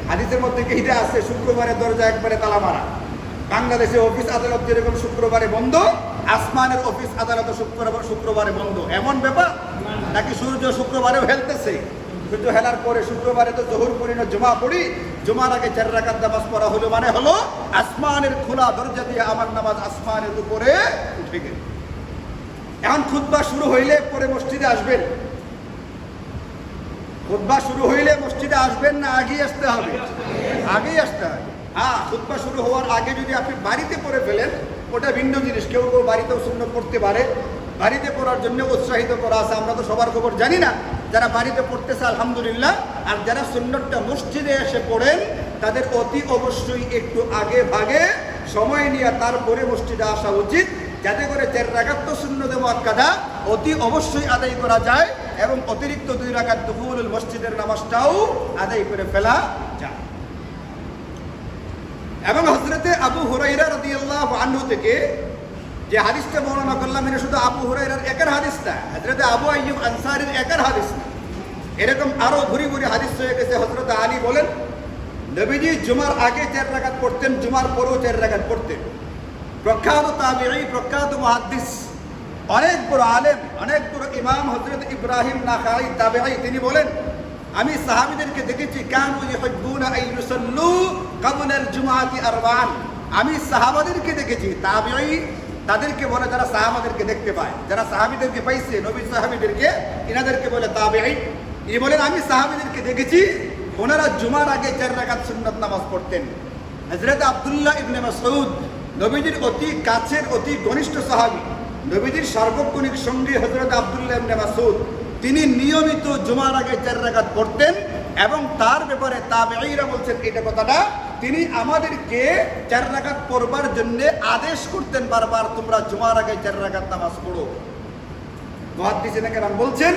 হাদিসের মধ্যে কি এটা আছে? শুক্রবারের দরজা একবারে তালা মারা। বাংলাদেশে অফিস আদালত যেরকম শুক্রবারে বন্ধ, আসমানের অফিস আদালত শুক্রবারে বন্ধ, এমন ব্যাপার নাকি? সূর্য শুক্রবারেও হেলতেছে, সূর্য হেলার পরে শুক্রবারে তো জোহর পড়ি না, জুমা পড়ি, জুমার আগে 4 রাকাত নামাজ পড়া হলো, মানে হলো আসমানের খোলা দরজা দিয়ে আমার নামাজ আসমানের উপরে উঠে গেল। এখন খুতবা শুরু হইলে পরে মসজিদে আসবেন, খুতবা শুরু হইলে মসজিদে আসবেন না আগেই আসতে হবে? আগেই আসতে হবে। হ্যাঁ, খুতবা শুরু হওয়ার আগে যদি আপনি বাড়িতে পড়ে ফেলেন, ওটা ভিন্ন জিনিস। কেউ কেউ বাড়িতেও সুন্নত পড়তে পারে, বাড়িতে পড়ার জন্য উৎসাহিত করা আছে। আমরা তো সবার খবর জানি না, যারা বাড়িতে পড়তেছে আলহামদুলিল্লাহ, আর যারা সুন্নতটা মসজিদে এসে পড়েন, তাদের অতি অবশ্যই একটু আগে ভাগে সময় নিয়ে তারপরে মসজিদে আসা উচিত, যাতে করে 4 রাকাত তো সুন্নতে মুআক্কাদা অতি অবশ্যই আদায় করা যায় এবং অতিরিক্ত 2 রাকাত দুখুলুল মসজিদের নামাজটাও আদায় করে ফেলা যায়। এবং হযরতে আবু হুরায়রা রাদিয়াল্লাহু আনহু থেকে যে হাদিসটা বর্ণনা করলাম, এটা শুধু আবু হুরায়রার একের হাদিস না, হযরতে আবু আইয়ুব আনসারীর একের হাদিস না, এরকম আরো ভুরি ভুরি হাদিস হয়ে গেছে। হযরত আলী বলেন, নবীজি জুমার আগে 4 রাকাত পড়তেন, জুমার পরেও 4 রাকাত পড়তেন। প্রখ্যাত তাবিঈ, প্রখ্যাত মুহাদ্দিস, অনেক বড় আলেম, অনেক বড় ইমাম হযরত ইব্রাহিম নাখাই তাবিঈ, তিনি বলেন, আমি সাহাবীদেরকে দেখেছি কানু ইউহিব্বুনা আন ইউসাল্লু ক্বাবলা আল জুমআতি আরবাআন। আমি সাহাবাদেরকে দেখেছি, তাবিঈ তাদেরকে বলে যারা সাহাবাদেরকে দেখতে পায়, যারা সাহাবীদেরকে পাইছে, নবী সাহাবীদেরকে, ইনাদেরকে বলে তাবিঈ। ইনি বলেন, আমি সাহাবীদেরকে দেখেছি ওনারা জুমার আগে 4 রাকাত সুন্নাত নামাজ পড়তেন। হযরত আব্দুল্লাহ ইবনে মাসউদ, নবীজির অতি কাছের অতি ঘনিষ্ঠ সাহাবী, নবীজির সার্বক্ষণিক সঙ্গী হযরত আব্দুল্লাহ ইবনে মাসউদ, তিনি নিয়মিত জুমার আগে 4 রাকাত পড়তেন এবং তার ব্যাপারে তাবিঈরা বলছেন এটা কথাটা, তিনি আমাদেরকে 4 রাকাত পড়বার জন্য আদেশ করতেন বারবার, তোমরা জুমার আগে 4 রাকাত নামাজ পড়ো। মুহাদ্দিসিনে কেরাম বলছেন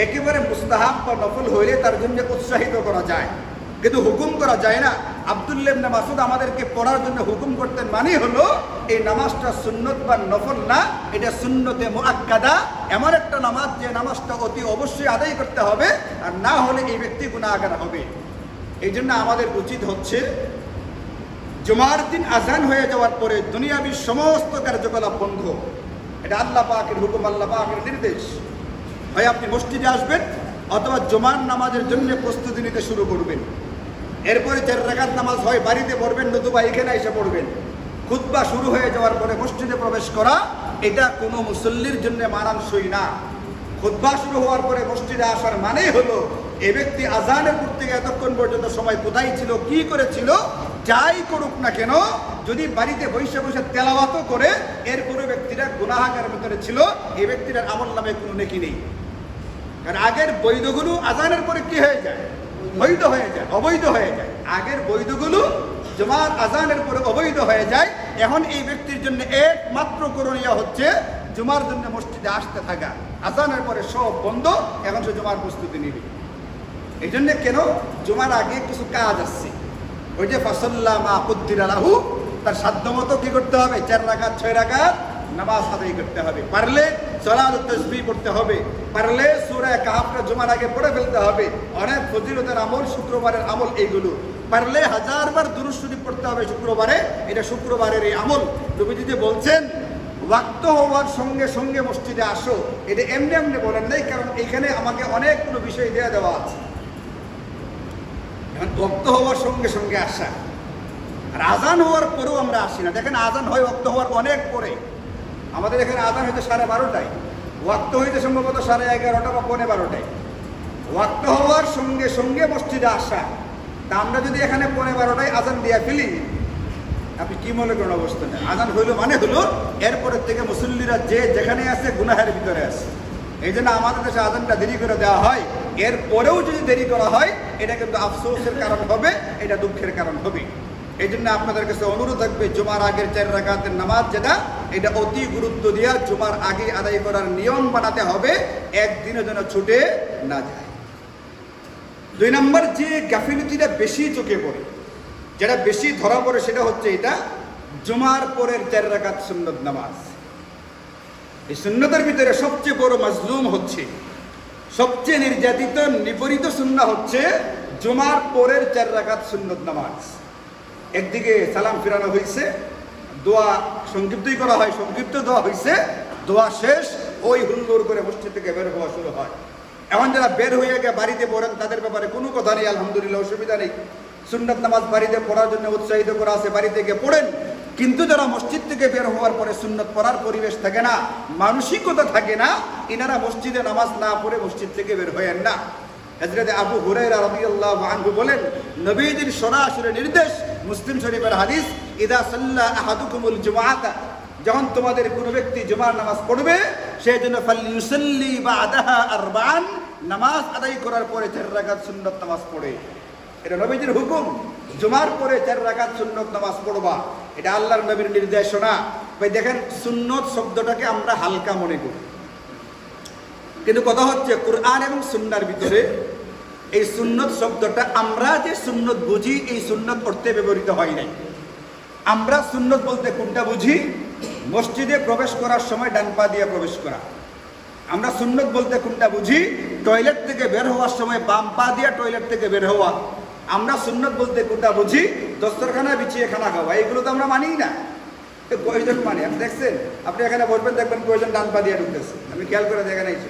একেবারে মুস্তাহাব বা নফল হইলে তার জন্য উৎসাহিত করা যায়, কিন্তু হুকুম করা যায় না। আব্দুল্লাহ ইবনে মাসউদ আমাদেরকে পড়ার জন্য হুকুম করতেন, মানে হলো এই নামাজটা সুন্নত বা নফল না, এটা সুন্নতে মুআক্কাদা, এমন একটা নামাজ যে নামাজটা অতি অবশ্যই আদায় করতে হবে, আর না হলে এই ব্যক্তি গুনাহগার হবে। এই জন্য আমাদের উচিত হচ্ছে জুমার দিন আজান হয়ে যাওয়ার পরে দুনিয়াবী সমস্ত কার্যকলাপ বন্ধ। এটা আল্লাহ পাকের হুকুম, আল্লাহ পাকের নির্দেশ। হয় আপনি মসজিদে আসবেন অথবা জুমার নামাজের জন্য প্রস্তুতি নিতে শুরু করবেন। এরপরে 4 রাকাত নামাজ হয় বাড়িতে পড়বেন, নতুবা এখানে এসে পড়বেন। খুতবা শুরু হয়ে যাওয়ার পরে মসজিদে প্রবেশ করা এটা কোনো মুসল্লির জন্য মানানসই না। খুতবা শুরু হওয়ার পরে মসজিদে আসার মানেই হলো এই ব্যক্তি আজানের পর থেকে এতক্ষণ পর্যন্ত সময় কোথায় ছিল, কি করেছিল, যাই করুক না কেন, যদি বাড়িতে বসে বসে তেলাওয়াতও করে এরপরে ব্যক্তিরা গুনাহগারের ভিতরে ছিল, এই ব্যক্তিটার আমল নামে কোনো নেকি নেই। কারণ আগের বৈধগুলো আজানের পরে কি হয়ে যায়, বৈধ হয়ে যায়, অবৈধ হয়ে যায়। আগের বৈধগুলো জুমার আজানের পরে অবৈধ হয়ে যায়। এখন এই ব্যক্তির জন্য একমাত্র করণীয় হচ্ছে জুমার জন্য মসজিদে আসতে থাকা। আজানের পরে সব বন্ধ, এখন সে জুমার প্রস্তুতি নিবে। এই জন্য কেন জুমার আগে কিছু কাজ আসছে, ওই যে ফাসাল্লা মা কুদ্দিরা লাহু, তার সাধ্য মতো কি করতে হবে, 4 রাকাত 6 রাকাত নামাজ আদায় করতে হবে। পারলে সালাত তাসবিহ পড়তে হবে, পারলে সূরা কাহফটা জুমার আগে পড়ে ফেলতে হবে। অনেক ফজিলতের আমল, শুক্রবারের আমল এইগুলো। পারলে 1000 বার দুরূদ শরীফ পড়তে হবে শুক্রবারে, এটা শুক্রবারের এই আমল। নবীজি যে বলছেন ওয়াক্ত হওয়ার সঙ্গে সঙ্গে মসজিদে আসো, এটা এমনি এমনি বলেন নাই, কারণ এখানে আমাকে অনেকগুলো বিষয় দেওয়া আছে। এখন ওয়াক্ত হওয়ার সঙ্গে সঙ্গে আসা আর আজান হওয়ার পরেও আমরা আসি না। দেখেন আজান হয় ওয়াক্ত হওয়ার অনেক পরে, আমাদের এখানে আজান হইতে 12:30টায়, ওয়াক্ত হইতে সম্ভবত 11:30 বা 12:15টায়। ওয়াক্ত হওয়ার সঙ্গে সঙ্গে মসজিদে আসা, তা আমরা যদি এখানে 12:15টায় আজান দিয়া ফেলি, আপনি কি মনে করেন অবস্থা নেই? আজান হইলো মানে হলো এরপরের থেকে মুসল্লিরা যে যেখানে আছে গুনাহের ভিতরে আছে। এই জন্য আমাদের দেশে আজানটা দেরি করে দেওয়া হয়। এরপরেও যদি দেরি করা হয় এটা কিন্তু আফসোসের কারণ হবে, এটা দুঃখের কারণ হবে। এই জন্য আপনাদের কাছে অনুরোধ থাকবে, জুমার আগের 4 রাকাতের নামাজ যেটা, এটা অতি গুরুত্ব দিয়ে জুমার আগে আদায় করার নিয়ম বানাতে হবে, একদিনও যেন ছুটে না যায়। 2 নম্বর যে গাফিলতিটা বেশি চোখে পড়ে, যেটা বেশি ধরা পড়ে, সেটা হচ্ছে এটা জুমার পরের 4 রাকাত সুন্নত নামাজ। এই সুন্নতের ভিতরে সবচেয়ে বড় মাজলুম হচ্ছে, সবচেয়ে নির্যাতিত নিপীড়িত সুন্নাহ হচ্ছে জুমার পরের 4 রাকাত সুন্নত নামাজ। একদিকে সালাম ফিরানো হয়েছে, দোয়া সংক্ষিপ্তই করা হয়, সংক্ষিপ্ত দোয়া হয়েছে, দোয়া শেষ, ওই হুল্লোড় করে মসজিদ থেকে বের হওয়া শুরু হয়। এখন যারা বের হয়ে গিয়ে বাড়িতে পড়েন তাদের ব্যাপারে কোনো কথা নেই, আলহামদুলিল্লাহ, অসুবিধা নেই। সুন্নাত নামাজ বাড়িতে পড়ার জন্য উৎসাহিত করা আছে, বাড়িতে গিয়ে পড়েন। কিন্তু যারা মসজিদ থেকে বের হওয়ার পরে সুন্নাত পড়ার পরিবেশ থাকে না, মানসিকতা থাকে না, ইনারা মসজিদে নামাজ না পড়ে মসজিদ থেকে বের হয়েন না। হযরত আবু হুরায়রা রাদিয়াল্লাহু আনহু বলেন, নবীজির সরাসরি নির্দেশ, মুসলিম শরীফের হাদিস, ইদা সাল্লা আহাদুকুমুল জুমআতা, যখন তোমাদের কোনো ব্যক্তি জুমার নামাজ পড়বে, সেই জন্য ফালইউসাল্লি বা'দাহা আরবাআন, নামাজ আদায় করার পরে 4 রাকাত সুন্নত নামাজ পড়ে। এটা নবীজির হুকুম, জুমার পরে 4 রাকাত সুন্নত নামাজ পড়বা, এটা আল্লাহর নবীর নির্দেশনা। ভাই দেখেন, সুন্নত শব্দটাকে আমরা হালকা মনে করি, কিন্তু কথা হচ্ছে কোরআন এবং সুন্নাহর ভিতরে এই সুন্নত শব্দটা আমরা যে সুন্নত বুঝি এই সুন্নত অর্থে ব্যবহৃত হয় নাই। আমরা সুন্নত বলতে কোনটা বুঝি? মসজিদে প্রবেশ করার সময় ডান পা দিয়ে প্রবেশ করা। আমরা সুন্নত বলতে কোনটা বুঝি? টয়লেট থেকে বের হওয়ার সময় বাম পা দিয়ে টয়লেট থেকে বের হওয়া। আমরা সুন্নত বলতে কোনটা বুঝি? দস্তরখানা বিছিয়ে খানা খাওয়া। এগুলো তো আমরা মানিই না। কয়জন মানে আপনি দেখছেন? আপনি এখানে বসবেন, দেখবেন কয়জন ডান পা দিয়ে ঢুকতেছে। আমি খেয়াল করে দেখা নাইছি।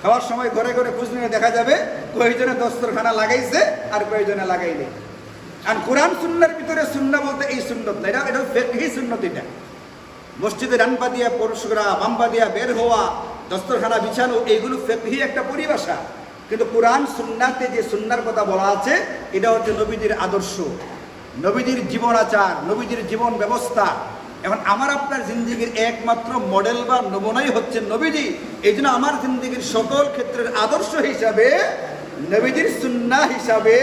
খাওয়ার সময় ঘরে ঘরে খোঁজ নিয়ে দেখা যাবে কয়জনে দস্তরখানা লাগাইছে আর কয়জনে লাগাই নেই। আর কোরআন সুন্নাহর ভিতরে সুন্নাহ বলতে এই সুন্নত না, এটা ফিকহি সুন্নত। এটা মসজিদে ডান পা দিয়ে প্রবেশ করা, বাম পা দিয়ে বের হওয়া, দস্তরখানা বিছানো, এইগুলো ফিকহি একটা পরিভাষা। কিন্তু কোরআন সুন্নাহতে যে সুন্নাহর কথা বলা আছে এটা হচ্ছে নবীজির আদর্শ, নবীজির জীবন আচার, নবীজির জীবন ব্যবস্থা। এখন আমার আপনার জিন্দেগির একমাত্র মডেল বা নমুনাই হচ্ছে নবীজি। এই জন্য আমার জিন্দেগির সকল ক্ষেত্রের আদর্শ হিসাবে, নবীজির সুন্নাহ হিসাবে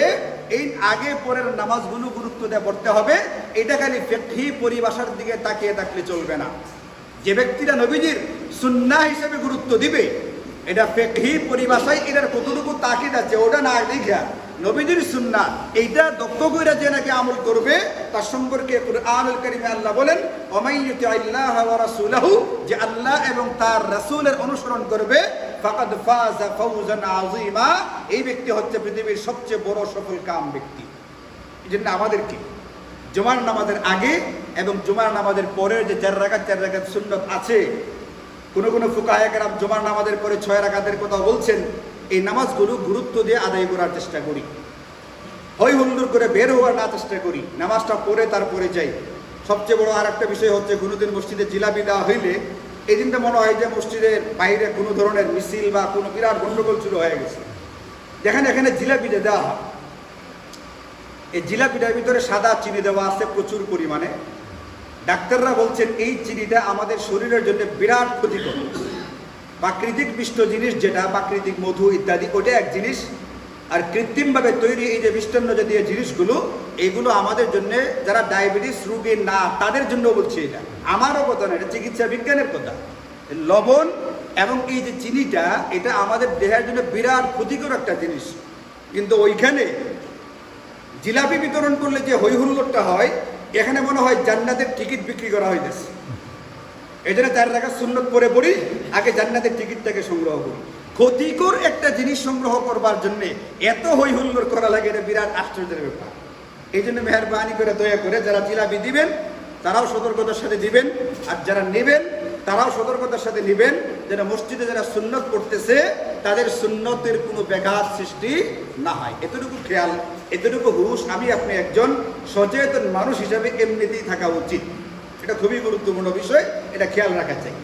এই আগে পরের নামাজগুলো গুরুত্ব দিয়ে পড়তে হবে। এটা খালি ফিকহি পরিভাষার দিকে তাকিয়ে থাকলে চলবে না। যে ব্যক্তিরা নবীজির সুন্নাহ হিসাবে গুরুত্ব দিবে, এটা ফিকহি পরিভাষায় এটার কতটুকু তাকিদ আছে ওটা না দেখা নবীজির সুন্নাহ এইটা দক্ষ কইরা যে নাকি আমল করবে তার সম্পর্কে কুরআনুল কারীমে আল্লাহ বলেন, ওমাই ইউতিল্লাহ ওয়া রাসূলহু, যে আল্লাহ এবং তার রাসূলের অনুসরণ করবে, ফাকাদ ফাযা ফাওজান আযীমা, এই ব্যক্তি হচ্ছে পৃথিবীর সবচেয়ে বড় সফলকাম ব্যক্তি। এজন্য আমাদেরকে জুমার নামাজের আগে এবং জুমার নামাজের পরের যে 4 রাকাত সুন্নাত আছে, কোনো ফুকাহায়ে কেরাম জুমার নামাজের পরে 6 রাকাতের কথা বলছেন, এই নামাজগুলো গুরুত্ব দিয়ে আদায় করার চেষ্টা করি। হই হুল্লোড় করে বের হওয়ার না চেষ্টা করি, নামাজটা পড়ে তারপরে যাই। সবচেয়ে বড় আর একটা বিষয় হচ্ছে, কোনোদিন মসজিদে জিলাপি দেওয়া হইলে এই দিনটা মনে হয় যে মসজিদের বাইরে কোনো ধরনের মিছিল বা কোনো বিরাট গণ্ডগোল শুরু হয়ে গেছে। দেখেন এখানে জিলাপিটা দেওয়া হয়, এই জিলাপিটার ভিতরে সাদা চিনি দেওয়া আছে প্রচুর পরিমাণে। ডাক্তাররা বলছেন এই চিনিটা আমাদের শরীরের জন্য বিরাট ক্ষতিকর। প্রাকৃতিক মিষ্ট জিনিস যেটা প্রাকৃতিক মধু ইত্যাদি, ওটা এক জিনিস, আর কৃত্রিমভাবে তৈরি এই যে মিষ্টান্ন জাতীয় জিনিসগুলো, এগুলো আমাদের জন্য যারা ডায়াবেটিস রোগী না তাদের জন্য বলছি। এটা আমারও কথা না, এটা চিকিৎসা বিজ্ঞানের কথা। লবণ এবং এই যে চিনিটা, এটা আমাদের দেহের জন্য বিরাট ক্ষতিকর একটা জিনিস। কিন্তু ওইখানে জিলাপি বিতরণ করলে যে হইহুল্লোড়টা হয়, এখানে মনে হয় জান্নাতের টিকিট বিক্রি করা হইতেছে। এই জন্য 4 রাকাত সুন্নত পরে পড়ি, আগে জান্নাতের টিকিটটাকে সংগ্রহ করি। ক্ষতিকর একটা জিনিস সংগ্রহ করবার জন্য এত হই হুল্লোড় করা লাগে, এটা বিরাট আশ্চর্যের ব্যাপার। এই জন্য মেহরবানি করে দয়া করে যারা জিলাপি দিবেন তারাও সতর্কতার সাথে দিবেন, আর যারা নেবেন তারাও সতর্কতার সাথে নেবেন, যেন মসজিদে যারা সুন্নত পড়তেছে তাদের সুন্নতের কোনো ব্যাঘাত সৃষ্টি না হয়। এতটুকু খেয়াল, এতটুকু হুঁশ আমি আপনি একজন সচেতন মানুষ হিসাবে এমনিতেই থাকা উচিত। এটা খুবই গুরুত্বপূর্ণ বিষয়, এটা খেয়াল রাখা চাই।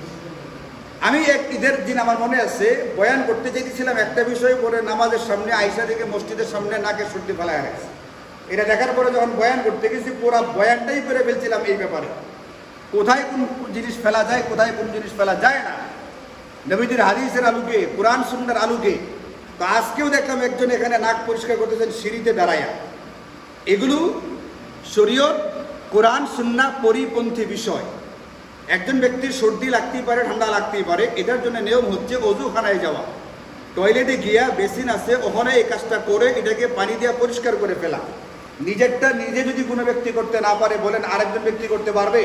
আমি এক ঈদের দিন আমার মনে আছে বয়ান করতে চেয়েছিলাম একটা বিষয়, পরে নামাজের সামনে আইসা থেকে মসজিদের সামনে নাকে সর্দি ফেলায় রাখছে। এটা দেখার পরে যখন বয়ান করতে গেছি পুরো বয়ানটাই করে ফেলছিলাম এই ব্যাপারে, কোথায় কোন জিনিস ফেলা যায়, কোথায় কোন জিনিস ফেলা যায় না, নবীজির হাদিসের আলোকে, কোরআন সুন্নাহর আলোকে। তো আজকেও দেখলাম একজন এখানে নাক পরিষ্কার করতেছেন সিঁড়িতে দাঁড়ায়া। এগুলো শরীয়ত কোরআন সুন্নাহ পরিপন্থী বিষয়। একজন ব্যক্তির সর্দি লাগতেই পারে, ঠান্ডা লাগতেই পারে, এটার জন্য নিয়ম হচ্ছে অজুখানায় যাওয়া, টয়লেটে গিয়া বেসিন আছে ওখানে এই কাজটা করে এটাকে পানি দিয়ে পরিষ্কার করে ফেলা। নিজেরটা নিজে যদি কোনো ব্যক্তি করতে না পারে, বলেন আরেকজন ব্যক্তি করতে পারবে?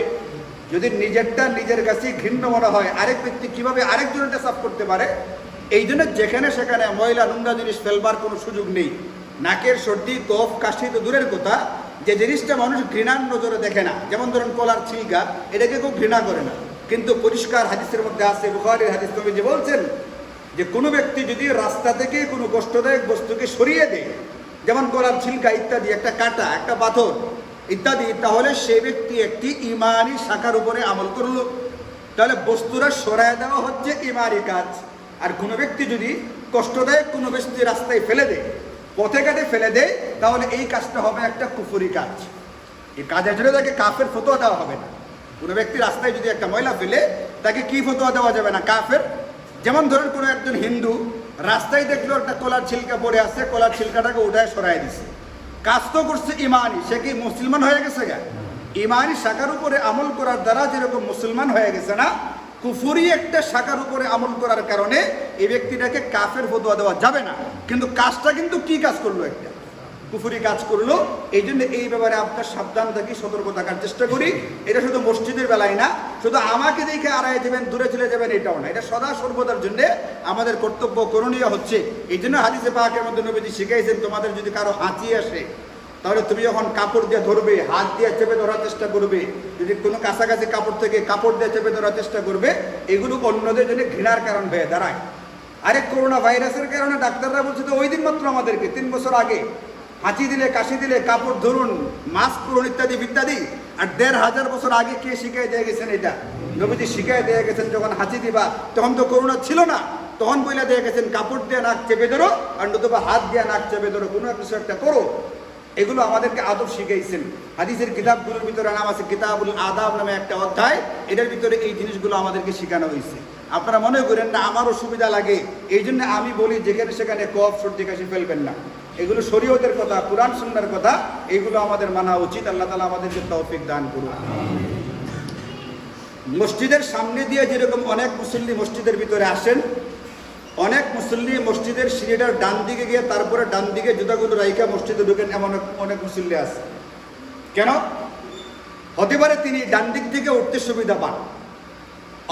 যদি নিজেরটা নিজের কাছে ঘৃণ্য মনে হয়, আরেক ব্যক্তি কিভাবে আরেকজনটা সাফ করতে পারে? এই জন্য যেখানে সেখানে ময়লা নোংরা জিনিস ফেলবার কোনো সুযোগ নেই। নাকের সর্দি, কফ, কাশি তো দূরের কথা, যে জিনিসটা মানুষ ঘৃণার নজরে দেখে না, যেমন ধরুন কলার ছিলকা, এটাকে কেউ ঘৃণা করে না, কিন্তু পরিষ্কার হাদিসের মধ্যে আছে, বুখারীর হাদিস, নবী যে বলছেন যে কোনো ব্যক্তি যদি রাস্তা থেকে কোনো কষ্টদায়ক বস্তুকে সরিয়ে দেয়, যেমন কলার ছিলকা ইত্যাদি, একটা কাঁটা, একটা পাথর ইত্যাদি, তাহলে সে ব্যক্তি একটি ইমানি শাখার উপরে আমল করল। তাহলে বস্তুরা সরায় দেওয়া হচ্ছে ইমানি কাজ। আর কোনো ব্যক্তি যদি কষ্টদায়ক কোনো ব্যক্তি রাস্তায় ফেলে দেয়, পথে ঘাটে ফেলে দেয়, তাহলে এই কাজটা হবে একটা কুফরি কাজ। এই কাজের জন্য তাকে কাফের ফতোয়া দেওয়া হবে না। কোনো ব্যক্তি রাস্তায় যদি একটা ময়লা ফেলে, তাকে কি ফতোয়া দেওয়া যাবে না? কাফের। যেমন ধরুন কোনো একজন হিন্দু রাস্তায় দেখলো একটা কলার ছিলকা পড়ে আছে, কলার ছিলকাটাকে উঠায় সরাই দিছে, কাজ তো করছে ইমানি, সে কি মুসলমান হয়ে গেছে গা? ইমানি শাখার উপরে আমল করার দ্বারা যেরকম মুসলমান হয়ে গেছে না, কুফুরি একটা শাখার উপরে আমল করার কারণে এই ব্যক্তিটাকে কাফের ফতোয়া দেওয়া যাবে না। কিন্তু কাজটা কিন্তু কি কাজ করলো? একটা কুফুরি কাজ করলো। এই জন্য এই ব্যাপারে আপনার সাবধান থাকি, সতর্ক থাকার চেষ্টা করি। এটা শুধু মসজিদের বেলায় না, শুধু আমাকে দেখে আড়াই যাবেন, দূরে চলে যাবেন, এটাও না। এটা সদা সর্বদার জন্য আমাদের কর্তব্য, করণীয় হচ্ছে। এই জন্য হাদিসে পাকের মধ্যে নবীজি শিখাইছেন, তোমাদের যদি কারো হাঁচি আসে তাহলে তুমি যখন কাপড় দিয়ে ধরবে, হাত দিয়ে চেপে ধরার চেষ্টা করবে। যদি কোনো কাছাকাছি কাপড় থেকে কাপড় দিয়ে চেপে ধরার চেষ্টা করবে, এগুলো অন্যদের জন্য ঘৃণার কারণ হয়ে দাঁড়ায়। আরে করোনা ভাইরাসের কারণে ডাক্তাররা বলছে তো ওই দিন মাত্র আমাদেরকে 3 বছর আগে হাঁচি দিলে, কাশি দিলে কাপড় ধরুন, মাস্ক পরুন, ইত্যাদি ইত্যাদি। আর 1500 বছর আগে কে শিখাই দিয়ে গেছেন? এটা নবীজি শিখাই দিয়ে গেছেন। যখন হাঁচি দিবা তখন তো করোনা ছিল না, তখন বইলা দিয়ে গেছেন কাপড় দিয়ে নাক চেপে ধরো, আর নতুবা হাত দিয়ে নাক চেপে ধরো, কোনো কিছু একটা করো। এগুলো আমাদেরকে আদব শিখাইছেন। হাদিসের কিতাবগুলোর ভিতরে নাম আছে কিতাবুল আদাব নামে একটা অধ্যায়, এটার ভিতরে এই জিনিসগুলো আমাদেরকে শেখানো হয়েছে। আপনারা মনে করেন না আমারও সুবিধা লাগে এই জন্য আমি বলি যেখানে সেখানে কফ, সর্দি, কাশি ফেলবেন না। এগুলো শরীয়তের কথা, কুরআন সুন্নাহর কথা, এগুলো আমাদের মানা উচিত। আল্লাহ তাআলা আমাদেরকে তৌফিক দান করুন। মসজিদের সামনে দিয়ে যেরকম অনেক মুসল্লি মসজিদের ভিতরে আসেন, অনেক মুসল্লি মসজিদের সিঁড়িটার ডান দিকে গিয়ে তারপরে ডান দিকে জুতাগুলো রাইখা মসজিদে ঢুকেন, এমন অনেক মুসল্লি আছে। কেন? হতে পারে তিনি ডান দিক থেকে উঠতে সুবিধা পান,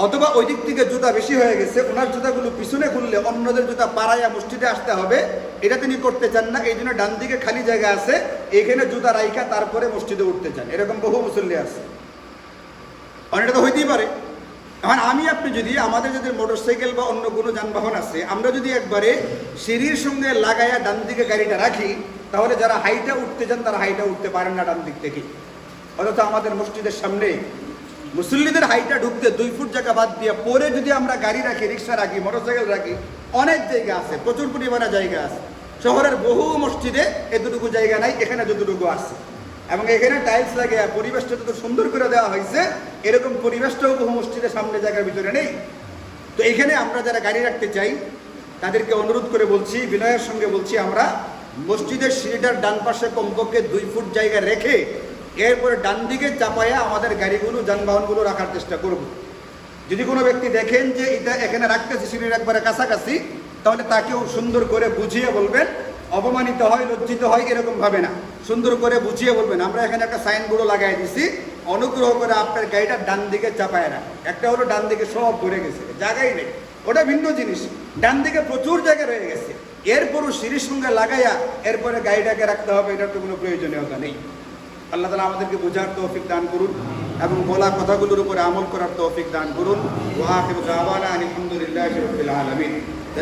অথবা ওই দিক থেকে জুতা বেশি হয়ে গেছে, ওনার জুতাগুলো পিছনে খুললে অন্যদের জুতা পাড়াইয়া মসজিদে আসতে হবে, এটা তিনি করতে চান না। এই জন্য ডান দিকে খালি জায়গা আছে, এখানে জুতা রাইখা তারপরে মসজিদে উঠতে চান। এরকম বহু মুসল্লি আছে। অনেকটা তো হইতেই পারে। এখন আমি আপনি যদি আমাদের যদি মোটরসাইকেল বা অন্য কোনো যানবাহন আছে, আমরা যদি একবারে সিঁড়ির সঙ্গে লাগাইয়া ডান দিকে গাড়িটা রাখি, তাহলে যারা হাইটা উঠতে চান তারা হাইটা উঠতে পারেন না ডান দিক থেকে। অথচ আমাদের মসজিদের সামনে মুসল্লিদের হাইটা ঢুকতে 2 ফুট জায়গা বাদ দিয়ে পরে যদি আমরা গাড়ি রাখি, রিক্সা রাখি, মোটরসাইকেল রাখি, অনেক জায়গা আছে, প্রচুর পরিমাণে জায়গা আছে। শহরের বহু মসজিদে এতটুকু জায়গা নাই, এখানে যতটুকু আছে। এবং এখানে টাইলস লাগিয়ে পরিবেশটা যত সুন্দর করে দেওয়া হয়েছে, এরকম পরিবেশটাও বহু মসজিদের সামনে জায়গার ভিতরে নেই। তো এখানে আমরা যারা গাড়ি রাখতে চাই তাদেরকে অনুরোধ করে বলছি, বিনয়ের সঙ্গে বলছি, আমরা মসজিদের সিঁড়িটার ডান পাশে কমপক্ষে 2 ফুট জায়গা রেখে এরপরে ডান দিকে চাপায়া আমাদের গাড়িগুলো, যানবাহনগুলো রাখার চেষ্টা করব। যদি কোনো ব্যক্তি দেখেন যে এটা এখানে রাখতেছে সিঁড়ির একবারে কাছাকাছি, তাহলে তাকেও সুন্দর করে বুঝিয়ে বলবেন। অপমানিত হয়, লজ্জিত হয় এরকম ভাবে না, সুন্দর করে বুঝিয়ে বলবেন আমরা এখানে একটা সাইনবোর্ডও লাগাই দিছি, অনুগ্রহ করে আপনার গাড়িটা ডান দিকে চাপায় না। একটা হলো ডান দিকে সব ভরে গেছে, জায়গাই নেই, ওটা ভিন্ন জিনিস। ডান দিকে প্রচুর জায়গা রয়ে গেছে, এরপরও সিঁড়ির সঙ্গে লাগাইয়া এরপরে গাড়িটাকে রাখতে হবে, এটার তো কোনো প্রয়োজনীয়তা নেই। আল্লাহ তাআলা আমাদেরকে বোঝার তৌফিক দান করুন এবং বলা কথাগুলোর উপরে আমল করার তৌফিক দান করুন। ওয়া আখিরু দাওয়ানা আলহামদুলিল্লাহি রাব্বিল আলামিন।